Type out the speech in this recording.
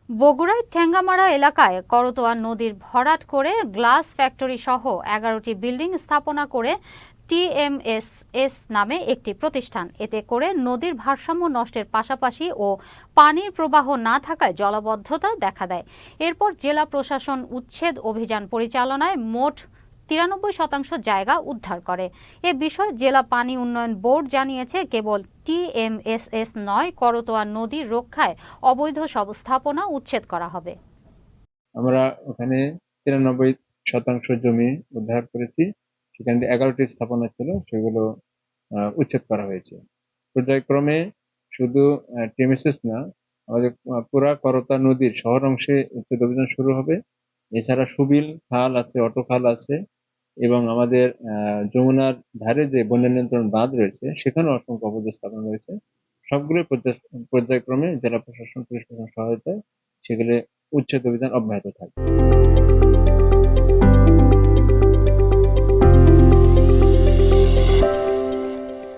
বগুড়ার ঠ্যাঙ্গামারা এলাকায় করতোয়া নদীর ভরাট করে গ্লাস ফ্যাক্টরি সহ 11টি বিল্ডিং স্থাপনা করে টিএমএসএস নামে একটি প্রতিষ্ঠান। এতে করে নদীর ভারসাম্য নষ্টের পাশাপাশি ও পানির প্রবাহ না থাকায় জলাবদ্ধতা দেখা দেয়। এরপর জেলা প্রশাসন উচ্ছেদ অভিযান পরিচালনায় মোট 93% জায়গা উদ্ধার করে। এ বিষয়ে জেলা পানি উন্নয়ন বোর্ড জানিয়েছে, কেবল টিএমএসএস নয়, করতোয়া নদীর রক্ষায় অবৈধ সব স্থাপনা উচ্ছেদ করা হবে। আমরা ওখানে 93% জমি উদ্ধার করেছি। সেখানে 11টি স্থাপনা ছিল, সেগুলো উচ্ছেদ করা হয়েছে। পর্যায়ক্রমে শুধু টিএমএসএস না, আমাদের পুরা করতা নদীর শহর অংশে উচ্ছেদ অভিযান শুরু হবে। এছাড়া সুবিল খাল আছে, অটো খাল আছে, এবং আমাদের যমুনার ধারে যে বন্যা নিয়ন্ত্রণ বাঁধ রয়েছে সেখানেও অসংখ্য অবৈধ স্থাপনা রয়েছে। সবগুলোই পর্যায়ক্রমে জেলা প্রশাসন, পুলিশ প্রশাসন সহায়তায় সেগুলো উচ্ছেদ অভিযান অব্যাহত থাকবে।